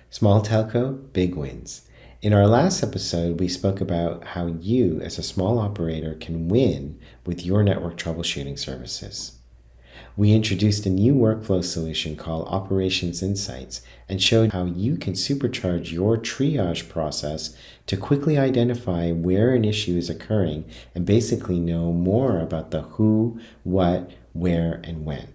Small Telco Big Wins. In our last episode, we spoke about how you, as a small operator, can win with your network troubleshooting services. We introduced a new workflow solution called Operations Insights and showed how you can supercharge your triage process to quickly identify where an issue is occurring and basically know more about the who, what, where, and when.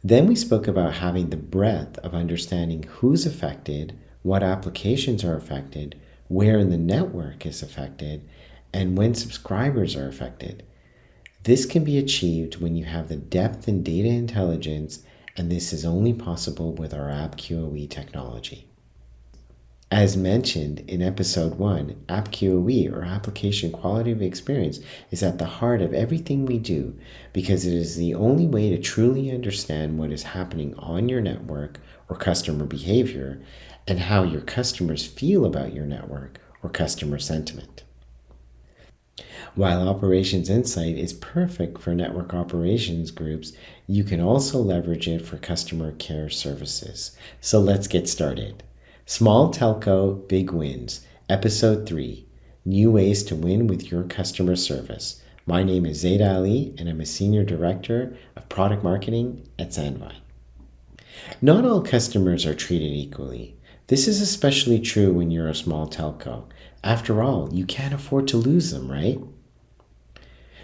Then we spoke about having the breadth of understanding who's affected, what applications are affected, where in the network is affected, and when subscribers are affected. This can be achieved when you have the depth in data intelligence, and this is only possible with our AppQoE technology. As mentioned in episode 1, AppQoE, or Application Quality of Experience, is at the heart of everything we do because it is the only way to truly understand what is happening on your network or customer behavior and how your customers feel about your network or customer sentiment. While Operations Insight is perfect for network operations groups, you can also leverage it for customer care services. So let's get started. Small Telco Big Wins, Episode 3, New Ways to Win with Your Customer Service. My name is Zaid Ali, and I'm a Senior Director of Product Marketing at Sandvine. Not all customers are treated equally. This is especially true when you're a small telco. After all, you can't afford to lose them, right?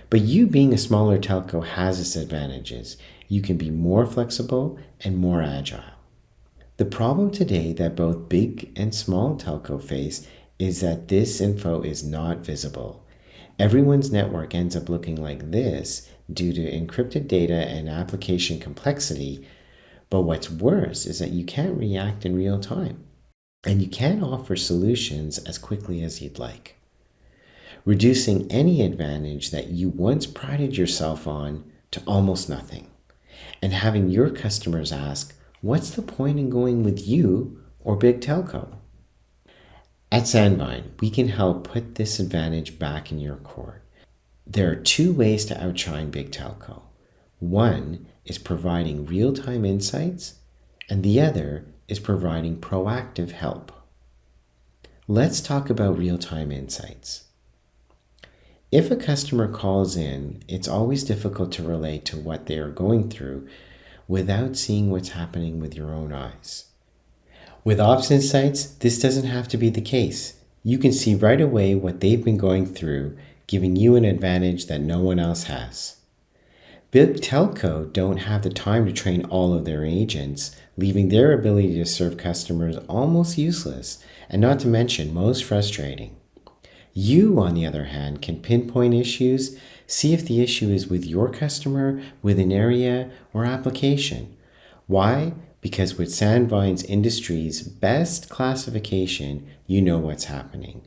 But you being a smaller telco has its advantages. You can be more flexible and more agile. The problem today that both big and small telco face is that this info is not visible. Everyone's network ends up looking like this due to encrypted data and application complexity. But what's worse is that you can't react in real time, and you can't offer solutions as quickly as you'd like, reducing any advantage that you once prided yourself on to almost nothing, and having your customers ask, what's the point in going with you or big telco? At Sandvine, we can help put this advantage back in your court. There are two ways to outshine big telco. One is providing real-time insights, and the other is providing proactive help. Let's talk about real-time insights. If a customer calls in, it's always difficult to relate to what they are going through without seeing what's happening with your own eyes. With Ops Insights, this doesn't have to be the case. You can see right away what they've been going through, giving you an advantage that no one else has. Big telco don't have the time to train all of their agents, leaving their ability to serve customers almost useless, and not to mention most frustrating. You, on the other hand, can pinpoint issues, see if the issue is with your customer, with an area, or application. Why? Because with Sandvine's industry's best classification, you know what's happening.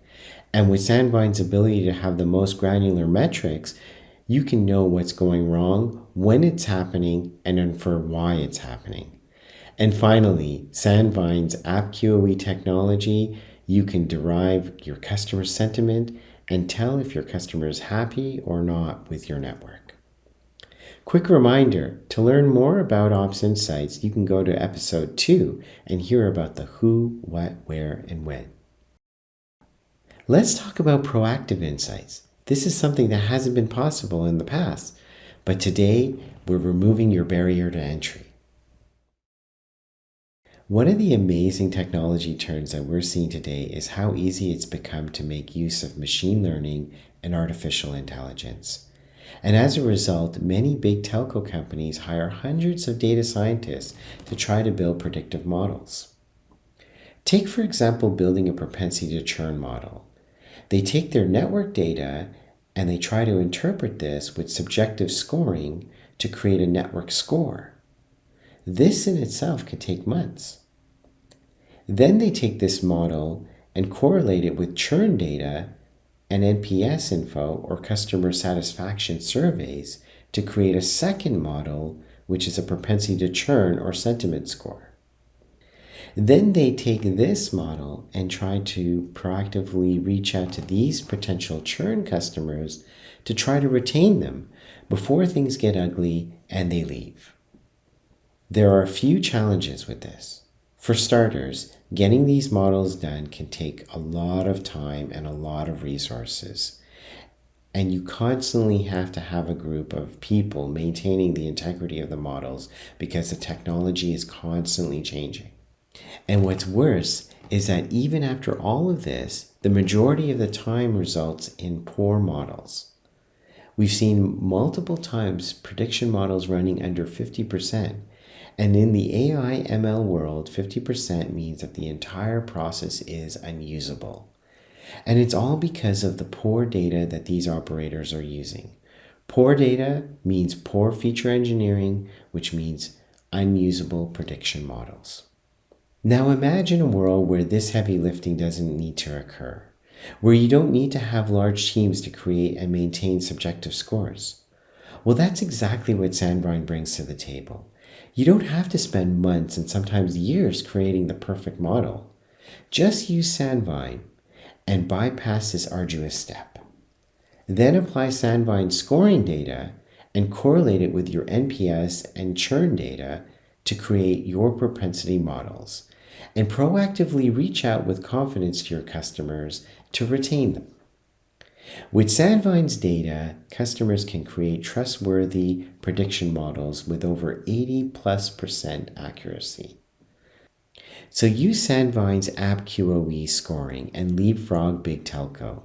And with Sandvine's ability to have the most granular metrics, you can know what's going wrong, when it's happening, and infer why it's happening. And finally, Sandvine's AppQoE technology, you can derive your customer sentiment and tell if your customer is happy or not with your network. Quick reminder, to learn more about Ops Insights, you can go to episode 2 and hear about the who, what, where, and when. Let's talk about proactive insights. This is something that hasn't been possible in the past, but today we're removing your barrier to entry. One of the amazing technology trends that we're seeing today is how easy it's become to make use of machine learning and artificial intelligence. And as a result, many big telco companies hire hundreds of data scientists to try to build predictive models. Take, for example, building a propensity to churn model. They take their network data and they try to interpret this with subjective scoring to create a network score. This in itself can take months. Then they take this model and correlate it with churn data and NPS info or customer satisfaction surveys to create a second model, which is a propensity to churn or sentiment score. Then they take this model and try to proactively reach out to these potential churn customers to try to retain them before things get ugly and they leave. There are a few challenges with this. For starters, Getting these models done can take a lot of time and a lot of resources. And you constantly have to have a group of people maintaining the integrity of the models because the technology is constantly changing. And what's worse is that even after all of this, the majority of the time results in poor models. We've seen multiple times prediction models running under 50%. And in the AI ML world, 50% means that the entire process is unusable. And it's all because of the poor data that these operators are using. Poor data means poor feature engineering, which means unusable prediction models. Now imagine a world where this heavy lifting doesn't need to occur, where you don't need to have large teams to create and maintain subjective scores. Well, that's exactly what Sandvine brings to the table. You don't have to spend months and sometimes years creating the perfect model. Just use Sandvine and bypass this arduous step. Then apply Sandvine's scoring data and correlate it with your NPS and churn data to create your propensity models, and proactively reach out with confidence to your customers to retain them. With Sandvine's data, customers can create trustworthy prediction models with over 80+% accuracy. So use Sandvine's AppQoE scoring and leapfrog Big Telco.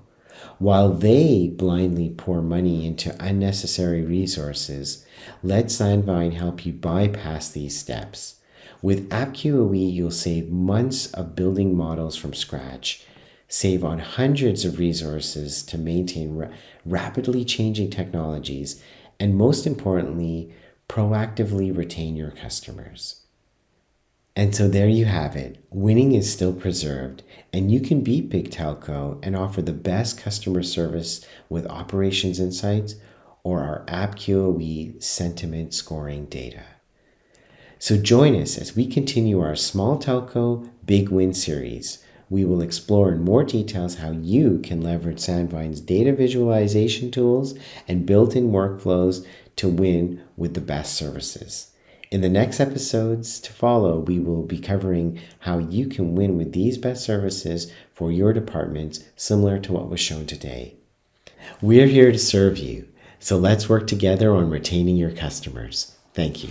While they blindly pour money into unnecessary resources, let Sandvine help you bypass these steps. With AppQoE, you'll save months of building models from scratch, save on hundreds of resources to maintain rapidly changing technologies, and most importantly, proactively retain your customers. And so there you have it. Winning is still preserved, and you can beat Big Telco and offer the best customer service with operations insights or our AppQoE sentiment scoring data. So join us as we continue our Small Telco Big Win series. We will explore in more details how you can leverage Sandvine's data visualization tools and built-in workflows to win with the best services. In the next episodes to follow, we will be covering how you can win with these best services for your departments, similar to what was shown today. We're here to serve you, so let's work together on retaining your customers. Thank you.